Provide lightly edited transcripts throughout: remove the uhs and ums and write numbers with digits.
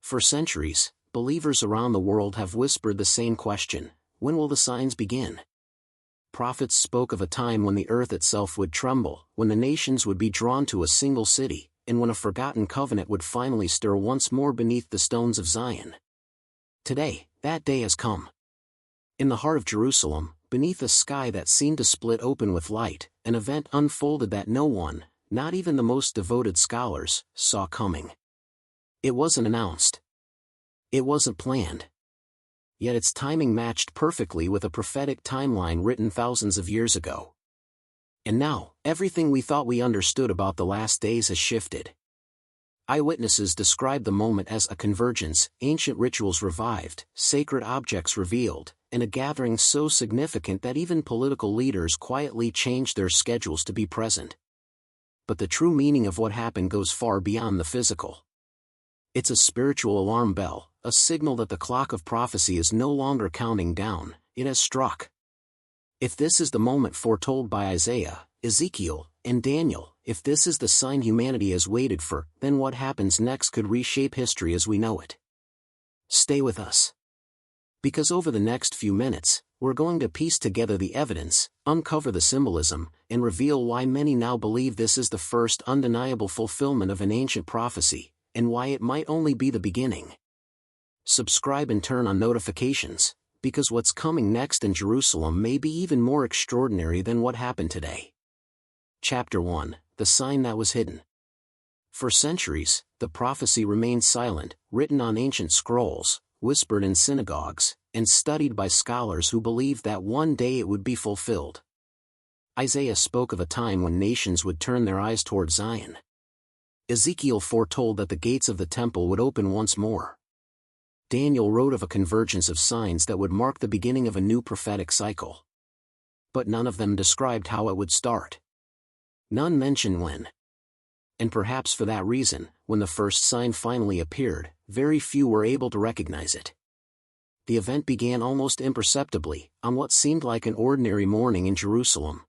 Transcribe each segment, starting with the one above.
For centuries, believers around the world have whispered the same question: when will the signs begin? Prophets spoke of a time when the earth itself would tremble, when the nations would be drawn to a single city, and when a forgotten covenant would finally stir once more beneath the stones of Zion. Today, that day has come. In the heart of Jerusalem, beneath a sky that seemed to split open with light, an event unfolded that no one, not even the most devoted scholars, saw coming. It wasn't announced. It wasn't planned. Yet its timing matched perfectly with a prophetic timeline written thousands of years ago. And now, everything we thought we understood about the last days has shifted. Eyewitnesses describe the moment as a convergence, ancient rituals revived, sacred objects revealed, and a gathering so significant that even political leaders quietly changed their schedules to be present. But the true meaning of what happened goes far beyond the physical. It's a spiritual alarm bell, a signal that the clock of prophecy is no longer counting down, it has struck. If this is the moment foretold by Isaiah, Ezekiel, and Daniel, if this is the sign humanity has waited for, then what happens next could reshape history as we know it. Stay with us. Because over the next few minutes, we're going to piece together the evidence, uncover the symbolism, and reveal why many now believe this is the first undeniable fulfillment of an ancient prophecy, and why it might only be the beginning. Subscribe and turn on notifications, because what's coming next in Jerusalem may be even more extraordinary than what happened today. Chapter 1: The Sign That Was Hidden. For centuries, the prophecy remained silent, written on ancient scrolls, whispered in synagogues, and studied by scholars who believed that one day it would be fulfilled. Isaiah spoke of a time when nations would turn their eyes toward Zion. Ezekiel foretold that the gates of the temple would open once more. Daniel wrote of a convergence of signs that would mark the beginning of a new prophetic cycle. But none of them described how it would start. None mentioned when. And perhaps for that reason, when the first sign finally appeared, very few were able to recognize it. The event began almost imperceptibly, on what seemed like an ordinary morning in Jerusalem.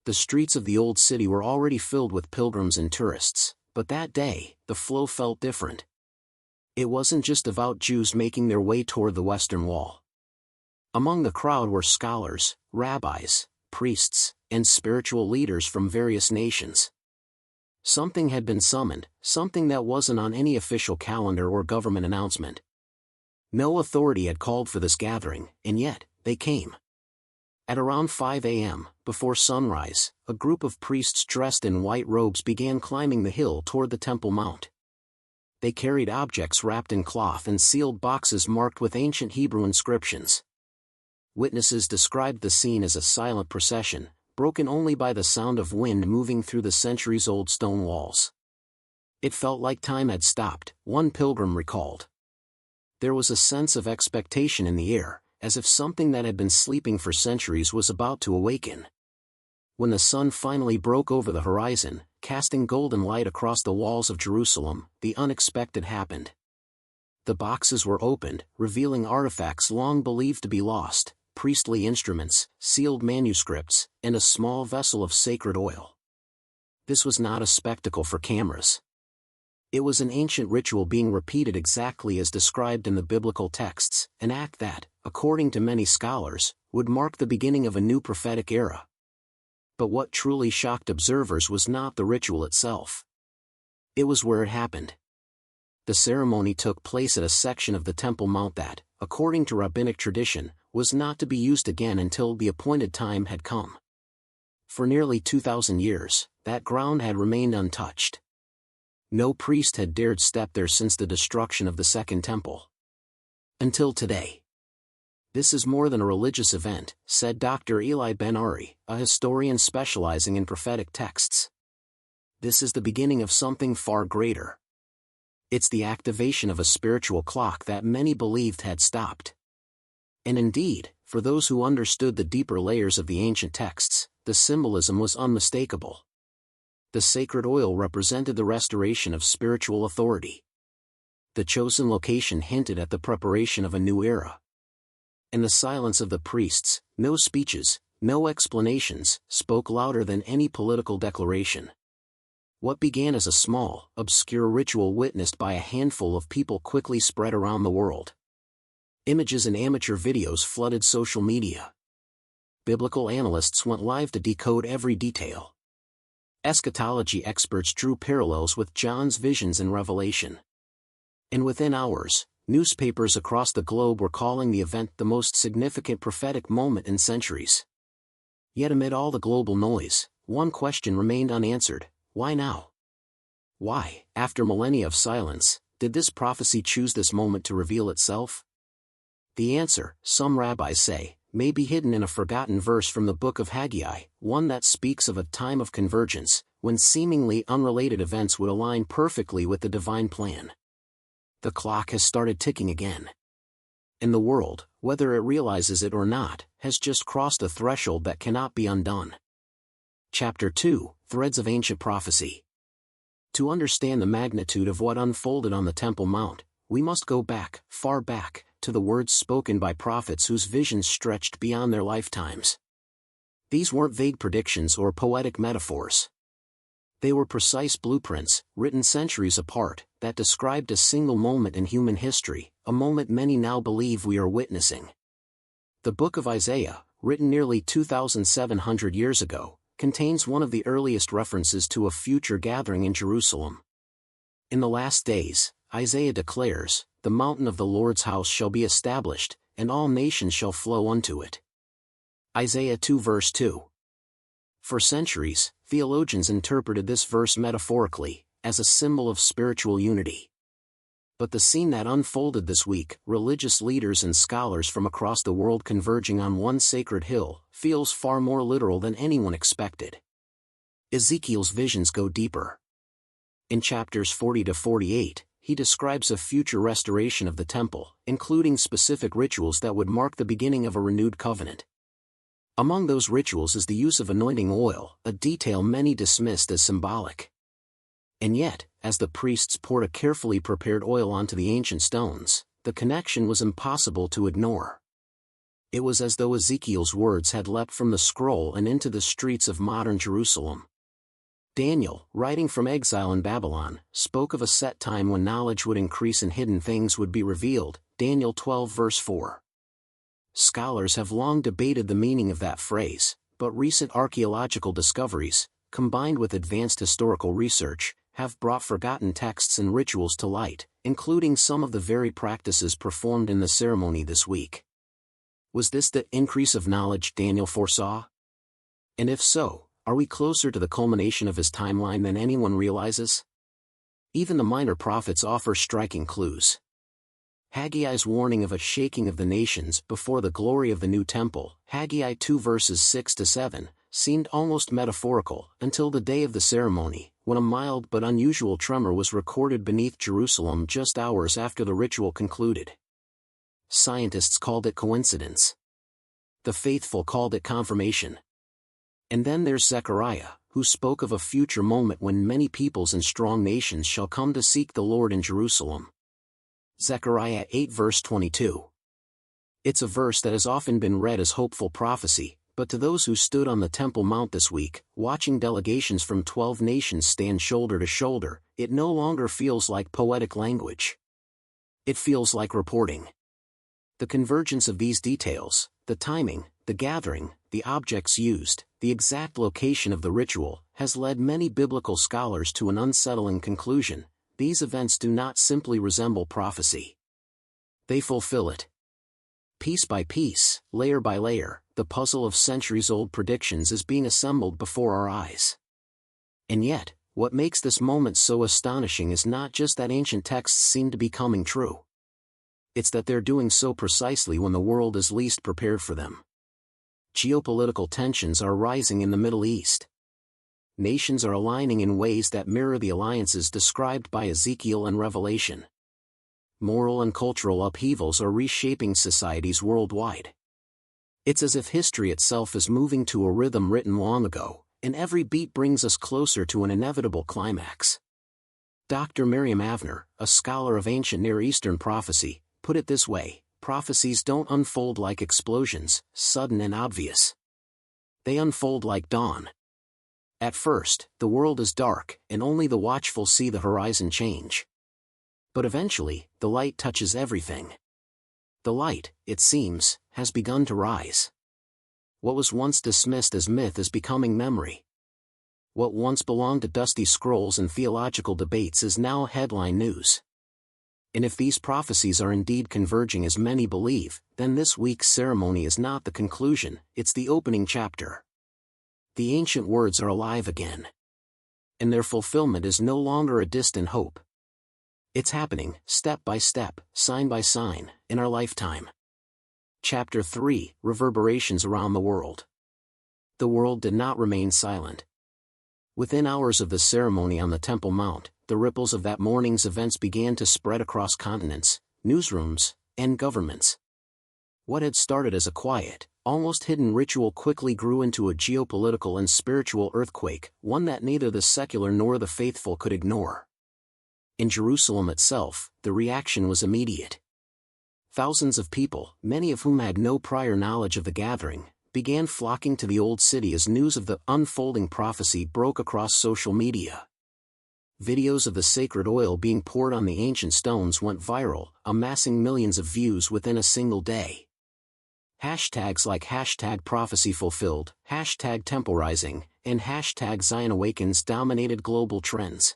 The streets of the old city were already filled with pilgrims and tourists, but that day, the flow felt different. It wasn't just devout Jews making their way toward the Western Wall. Among the crowd were scholars, rabbis, priests, and spiritual leaders from various nations. Something had been summoned, something that wasn't on any official calendar or government announcement. No authority had called for this gathering, and yet, they came. At around 5 a.m., before sunrise, a group of priests dressed in white robes began climbing the hill toward the Temple Mount. They carried objects wrapped in cloth and sealed boxes marked with ancient Hebrew inscriptions. Witnesses described the scene as a silent procession, broken only by the sound of wind moving through the centuries-old stone walls. It felt like time had stopped, one pilgrim recalled. There was a sense of expectation in the air, as if something that had been sleeping for centuries was about to awaken. When the sun finally broke over the horizon, casting golden light across the walls of Jerusalem, the unexpected happened. The boxes were opened, revealing artifacts long believed to be lost, priestly instruments, sealed manuscripts, and a small vessel of sacred oil. This was not a spectacle for cameras. It was an ancient ritual being repeated exactly as described in the biblical texts, an act that, according to many scholars, would mark the beginning of a new prophetic era. But what truly shocked observers was not the ritual itself. It was where it happened. The ceremony took place at a section of the Temple Mount that, according to rabbinic tradition, was not to be used again until the appointed time had come. For nearly 2,000 years, that ground had remained untouched. No priest had dared step there since the destruction of the Second Temple. Until today. This is more than a religious event, said Dr. Eli Ben-Ari, a historian specializing in prophetic texts. This is the beginning of something far greater. It's the activation of a spiritual clock that many believed had stopped. And indeed, for those who understood the deeper layers of the ancient texts, the symbolism was unmistakable. The sacred oil represented the restoration of spiritual authority. The chosen location hinted at the preparation of a new era. And the silence of the priests, no speeches, no explanations, spoke louder than any political declaration. What began as a small, obscure ritual witnessed by a handful of people quickly spread around the world. Images and amateur videos flooded social media. Biblical analysts went live to decode every detail. Eschatology experts drew parallels with John's visions and Revelation. And within hours, newspapers across the globe were calling the event the most significant prophetic moment in centuries. Yet amid all the global noise, one question remained unanswered: why now? Why, after millennia of silence, did this prophecy choose this moment to reveal itself? The answer, some rabbis say, may be hidden in a forgotten verse from the book of Haggai, one that speaks of a time of convergence, when seemingly unrelated events would align perfectly with the divine plan. The clock has started ticking again. And the world, whether it realizes it or not, has just crossed a threshold that cannot be undone. Chapter 2, Threads of Ancient Prophecy. To understand the magnitude of what unfolded on the Temple Mount, we must go back, far back, to the words spoken by prophets whose visions stretched beyond their lifetimes. These weren't vague predictions or poetic metaphors. They were precise blueprints, written centuries apart, that described a single moment in human history, a moment many now believe we are witnessing. The book of Isaiah, written nearly 2,700 years ago, contains one of the earliest references to a future gathering in Jerusalem. In the last days, Isaiah declares, "The mountain of the Lord's house shall be established, and all nations shall flow unto it." Isaiah 2 verse 2. For centuries, theologians interpreted this verse metaphorically, as a symbol of spiritual unity. But the scene that unfolded this week, religious leaders and scholars from across the world converging on one sacred hill, feels far more literal than anyone expected. Ezekiel's visions go deeper. In chapters 40 to 48, he describes a future restoration of the temple, including specific rituals that would mark the beginning of a renewed covenant. Among those rituals is the use of anointing oil, a detail many dismissed as symbolic. And yet, as the priests poured a carefully prepared oil onto the ancient stones, the connection was impossible to ignore. It was as though Ezekiel's words had leapt from the scroll and into the streets of modern Jerusalem. Daniel, writing from exile in Babylon, spoke of a set time when knowledge would increase and hidden things would be revealed, Daniel 12 verse 4. Scholars have long debated the meaning of that phrase, but recent archaeological discoveries, combined with advanced historical research, have brought forgotten texts and rituals to light, including some of the very practices performed in the ceremony this week. Was this the increase of knowledge Daniel foresaw? And if so, are we closer to the culmination of his timeline than anyone realizes? Even the minor prophets offer striking clues. Haggai's warning of a shaking of the nations before the glory of the new temple, Haggai 2 verses 6 to 7, seemed almost metaphorical until the day of the ceremony, when a mild but unusual tremor was recorded beneath Jerusalem just hours after the ritual concluded. Scientists called it coincidence. The faithful called it confirmation. And then there's Zechariah, who spoke of a future moment when many peoples and strong nations shall come to seek the Lord in Jerusalem. Zechariah 8 verse 22. It's a verse that has often been read as hopeful prophecy, but to those who stood on the Temple Mount this week, watching delegations from 12 nations stand shoulder to shoulder, it no longer feels like poetic language. It feels like reporting. The convergence of these details, the timing, the gathering, the objects used, the exact location of the ritual, has led many biblical scholars to an unsettling conclusion: these events do not simply resemble prophecy. They fulfill it. Piece by piece, layer by layer, the puzzle of centuries-old predictions is being assembled before our eyes. And yet, what makes this moment so astonishing is not just that ancient texts seem to be coming true. It's that they're doing so precisely when the world is least prepared for them. Geopolitical tensions are rising in the Middle East. Nations are aligning in ways that mirror the alliances described by Ezekiel and Revelation. Moral and cultural upheavals are reshaping societies worldwide. It's as if history itself is moving to a rhythm written long ago, and every beat brings us closer to an inevitable climax. Dr. Miriam Avner, a scholar of ancient Near Eastern prophecy, put it this way: prophecies don't unfold like explosions, sudden and obvious. They unfold like dawn. At first, the world is dark, and only the watchful see the horizon change. But eventually, the light touches everything. The light, it seems, has begun to rise. What was once dismissed as myth is becoming memory. What once belonged to dusty scrolls and theological debates is now headline news. And if these prophecies are indeed converging as many believe, then this week's ceremony is not the conclusion, it's the opening chapter. The ancient words are alive again. And their fulfillment is no longer a distant hope. It's happening, step by step, sign by sign, in our lifetime. Chapter 3, Reverberations Around the World. The world did not remain silent. Within hours of the ceremony on the Temple Mount, the ripples of that morning's events began to spread across continents, newsrooms, and governments. What had started as a quiet, almost hidden ritual quickly grew into a geopolitical and spiritual earthquake, one that neither the secular nor the faithful could ignore. In Jerusalem itself, the reaction was immediate. Thousands of people, many of whom had no prior knowledge of the gathering, began flocking to the Old City as news of the unfolding prophecy broke across social media. Videos of the sacred oil being poured on the ancient stones went viral, amassing millions of views within a single day. Hashtags like #prophecyfulfilled, #temporizing, and #ZionAwakens dominated global trends.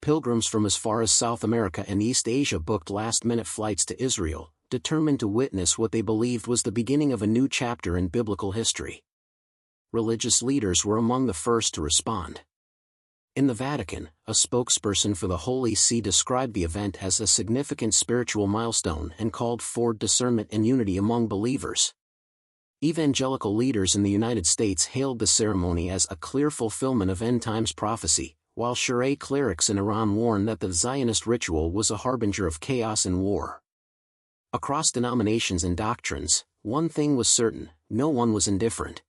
Pilgrims from as far as South America and East Asia booked last-minute flights to Israel, determined to witness what they believed was the beginning of a new chapter in biblical history. Religious leaders were among the first to respond. In the Vatican, a spokesperson for the Holy See described the event as a significant spiritual milestone and called for discernment and unity among believers. Evangelical leaders in the United States hailed the ceremony as a clear fulfillment of end-times prophecy, while Shiite clerics in Iran warned that the Zionist ritual was a harbinger of chaos and war. Across denominations and doctrines, one thing was certain: no one was indifferent.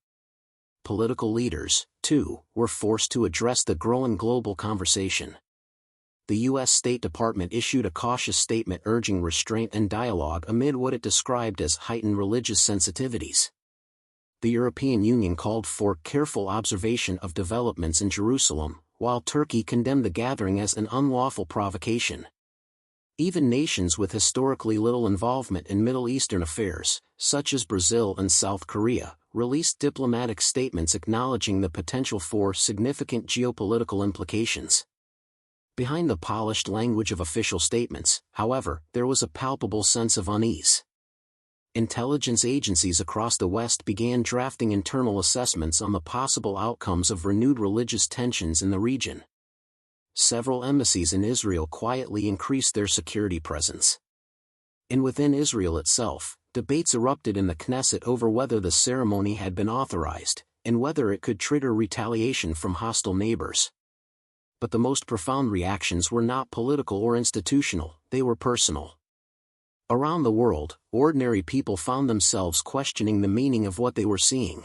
Political leaders, too, were forced to address the growing global conversation. The U.S. State Department issued a cautious statement urging restraint and dialogue amid what it described as heightened religious sensitivities. The European Union called for careful observation of developments in Jerusalem, while Turkey condemned the gathering as an unlawful provocation. Even nations with historically little involvement in Middle Eastern affairs, such as Brazil and South Korea, released diplomatic statements acknowledging the potential for significant geopolitical implications. Behind the polished language of official statements, however, there was a palpable sense of unease. Intelligence agencies across the West began drafting internal assessments on the possible outcomes of renewed religious tensions in the region. Several embassies in Israel quietly increased their security presence. And within Israel itself, debates erupted in the Knesset over whether the ceremony had been authorized, and whether it could trigger retaliation from hostile neighbors. But the most profound reactions were not political or institutional, they were personal. Around the world, ordinary people found themselves questioning the meaning of what they were seeing.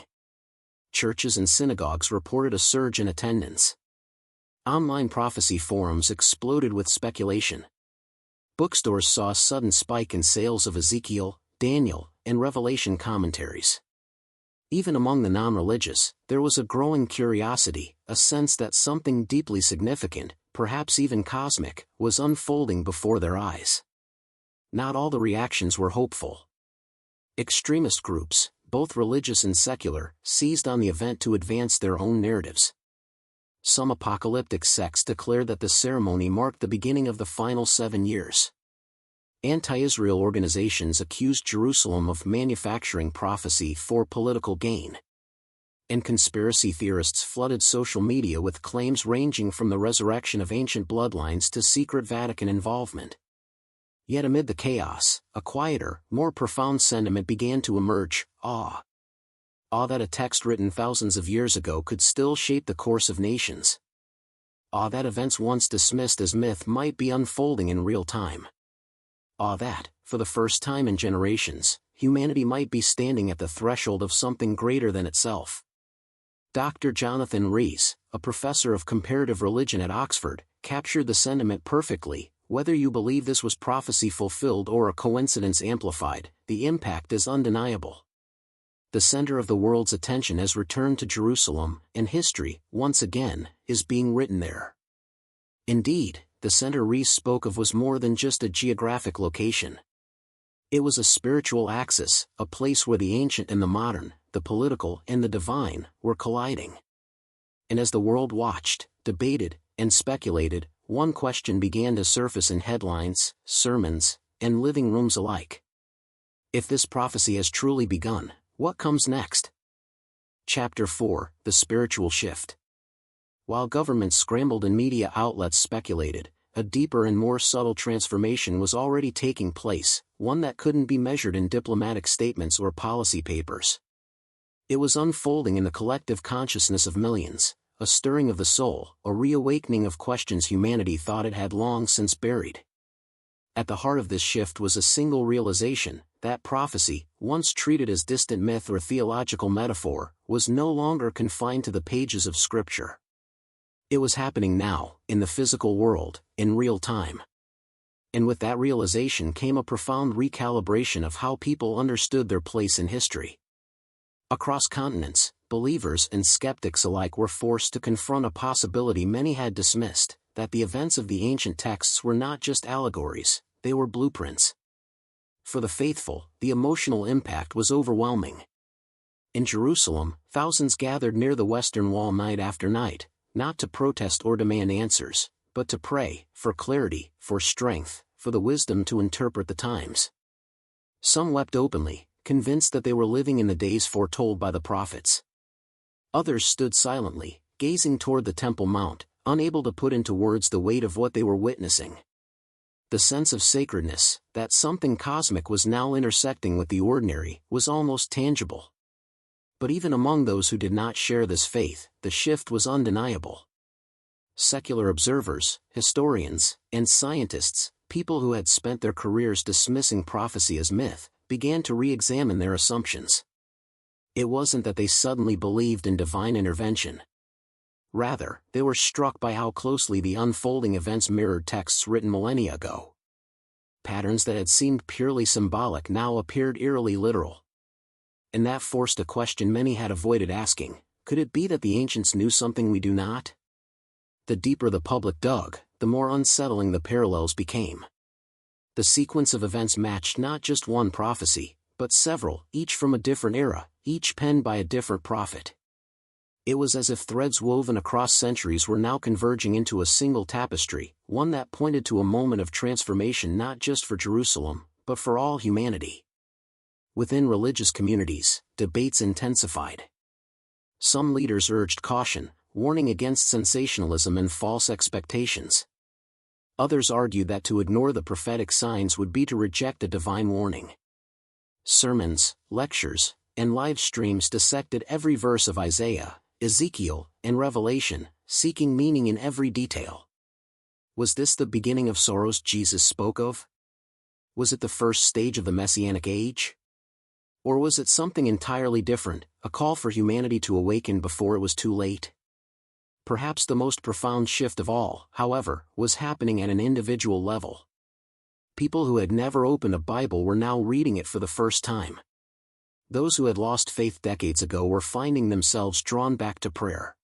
Churches and synagogues reported a surge in attendance. Online prophecy forums exploded with speculation. Bookstores saw a sudden spike in sales of Ezekiel, Daniel, and Revelation commentaries. Even among the non-religious, there was a growing curiosity, a sense that something deeply significant, perhaps even cosmic, was unfolding before their eyes. Not all the reactions were hopeful. Extremist groups, both religious and secular, seized on the event to advance their own narratives. Some apocalyptic sects declared that the ceremony marked the beginning of the final 7 years. Anti-Israel organizations accused Jerusalem of manufacturing prophecy for political gain. And conspiracy theorists flooded social media with claims ranging from the resurrection of ancient bloodlines to secret Vatican involvement. Yet amid the chaos, a quieter, more profound sentiment began to emerge: awe. Awe that a text written thousands of years ago could still shape the course of nations. Awe that events once dismissed as myth might be unfolding in real time. Awe that, for the first time in generations, humanity might be standing at the threshold of something greater than itself. Dr. Jonathan Rees, a professor of comparative religion at Oxford, captured the sentiment perfectly: whether you believe this was prophecy fulfilled or a coincidence amplified, the impact is undeniable. The center of the world's attention has returned to Jerusalem, and history, once again, is being written there. Indeed, the center Rees spoke of was more than just a geographic location. It was a spiritual axis, a place where the ancient and the modern, the political and the divine, were colliding. And as the world watched, debated, and speculated, one question began to surface in headlines, sermons, and living rooms alike. If this prophecy has truly begun, what comes next? Chapter 4: The Spiritual Shift. While governments scrambled and media outlets speculated, a deeper and more subtle transformation was already taking place, one that couldn't be measured in diplomatic statements or policy papers. It was unfolding in the collective consciousness of millions, a stirring of the soul, a reawakening of questions humanity thought it had long since buried. At the heart of this shift was a single realization: that prophecy, once treated as distant myth or theological metaphor, was no longer confined to the pages of Scripture. It was happening now, in the physical world, in real time. And with that realization came a profound recalibration of how people understood their place in history. Across continents, believers and skeptics alike were forced to confront a possibility many had dismissed: that the events of the ancient texts were not just allegories, they were blueprints. For the faithful, the emotional impact was overwhelming. In Jerusalem, thousands gathered near the Western Wall night after night, not to protest or demand answers, but to pray, for clarity, for strength, for the wisdom to interpret the times. Some wept openly, convinced that they were living in the days foretold by the prophets. Others stood silently, gazing toward the Temple Mount, unable to put into words the weight of what they were witnessing. The sense of sacredness, that something cosmic was now intersecting with the ordinary, was almost tangible. But even among those who did not share this faith, the shift was undeniable. Secular observers, historians, and scientists, people who had spent their careers dismissing prophecy as myth, began to re-examine their assumptions. It wasn't that they suddenly believed in divine intervention. Rather, they were struck by how closely the unfolding events mirrored texts written millennia ago. Patterns that had seemed purely symbolic now appeared eerily literal. And that forced a question many had avoided asking: could it be that the ancients knew something we do not? The deeper the public dug, the more unsettling the parallels became. The sequence of events matched not just one prophecy, but several, each from a different era, each penned by a different prophet. It was as if threads woven across centuries were now converging into a single tapestry, one that pointed to a moment of transformation not just for Jerusalem, but for all humanity. Within religious communities, debates intensified. Some leaders urged caution, warning against sensationalism and false expectations. Others argued that to ignore the prophetic signs would be to reject a divine warning. Sermons, lectures, and live streams dissected every verse of Isaiah, Ezekiel, and Revelation, seeking meaning in every detail. Was this the beginning of sorrows Jesus spoke of? Was it the first stage of the Messianic age? Or was it something entirely different, a call for humanity to awaken before it was too late? Perhaps the most profound shift of all, however, was happening at an individual level. People who had never opened a Bible were now reading it for the first time. Those who had lost faith decades ago were finding themselves drawn back to prayer.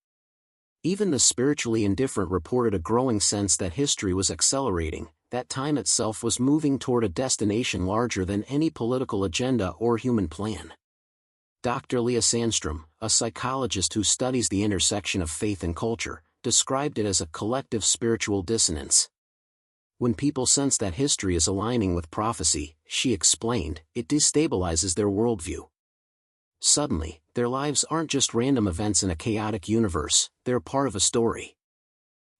Even the spiritually indifferent reported a growing sense that history was accelerating, that time itself was moving toward a destination larger than any political agenda or human plan. Dr. Leah Sandstrom, a psychologist who studies the intersection of faith and culture, described it as a collective spiritual dissonance. When people sense that history is aligning with prophecy, she explained, it destabilizes their worldview. Suddenly, their lives aren't just random events in a chaotic universe, they're part of a story.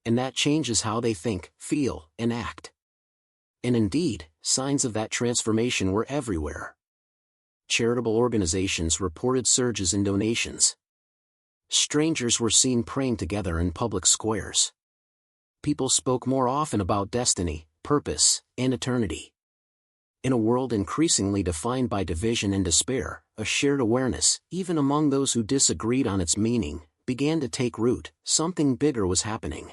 And that changes how they think, feel, and act. And indeed, signs of that transformation were everywhere. Charitable organizations reported surges in donations. Strangers were seen praying together in public squares. People spoke more often about destiny, purpose, and eternity. In a world increasingly defined by division and despair, a shared awareness, even among those who disagreed on its meaning, began to take root. Something bigger was happening.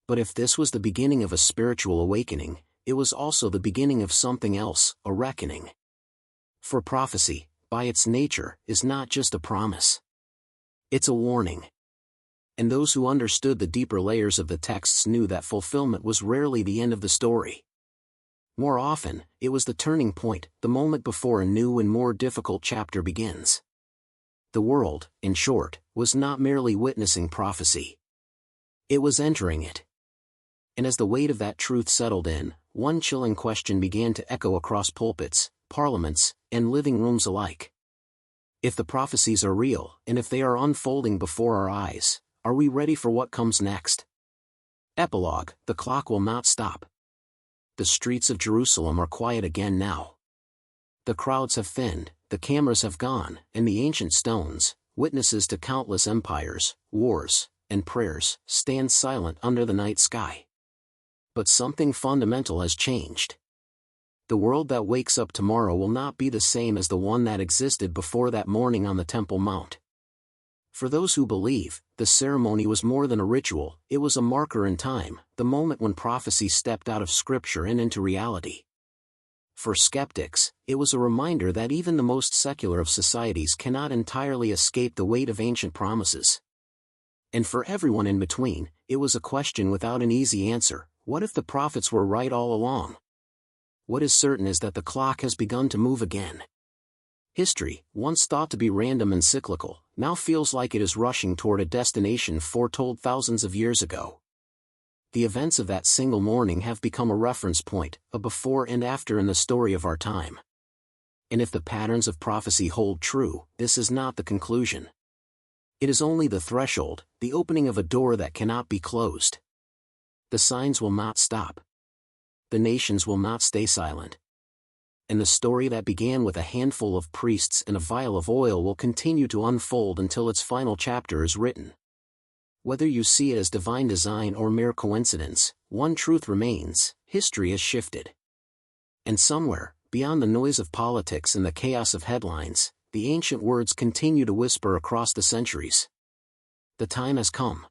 But if this was the beginning of a spiritual awakening, it was also the beginning of something else, a reckoning. For prophecy, by its nature, is not just a promise. It's a warning. And those who understood the deeper layers of the texts knew that fulfillment was rarely the end of the story. More often, it was the turning point, the moment before a new and more difficult chapter begins. The world, in short, was not merely witnessing prophecy. It was entering it. And as the weight of that truth settled in, one chilling question began to echo across pulpits, parliaments, and living rooms alike. If the prophecies are real, and if they are unfolding before our eyes, are we ready for what comes next? Epilogue: the clock will not stop. The streets of Jerusalem are quiet again now. The crowds have thinned, the cameras have gone, and the ancient stones, witnesses to countless empires, wars, and prayers, stand silent under the night sky. But something fundamental has changed. The world that wakes up tomorrow will not be the same as the one that existed before that morning on the Temple Mount. For those who believe, the ceremony was more than a ritual, it was a marker in time, the moment when prophecy stepped out of Scripture and into reality. For skeptics, it was a reminder that even the most secular of societies cannot entirely escape the weight of ancient promises. And for everyone in between, it was a question without an easy answer: what if the prophets were right all along? What is certain is that the clock has begun to move again. History, once thought to be random and cyclical, now feels like it is rushing toward a destination foretold thousands of years ago. The events of that single morning have become a reference point, a before and after in the story of our time. And if the patterns of prophecy hold true, this is not the conclusion. It is only the threshold, the opening of a door that cannot be closed. The signs will not stop. The nations will not stay silent. And the story that began with a handful of priests and a vial of oil will continue to unfold until its final chapter is written. Whether you see it as divine design or mere coincidence, one truth remains: history has shifted. And somewhere, beyond the noise of politics and the chaos of headlines, the ancient words continue to whisper across the centuries. The time has come.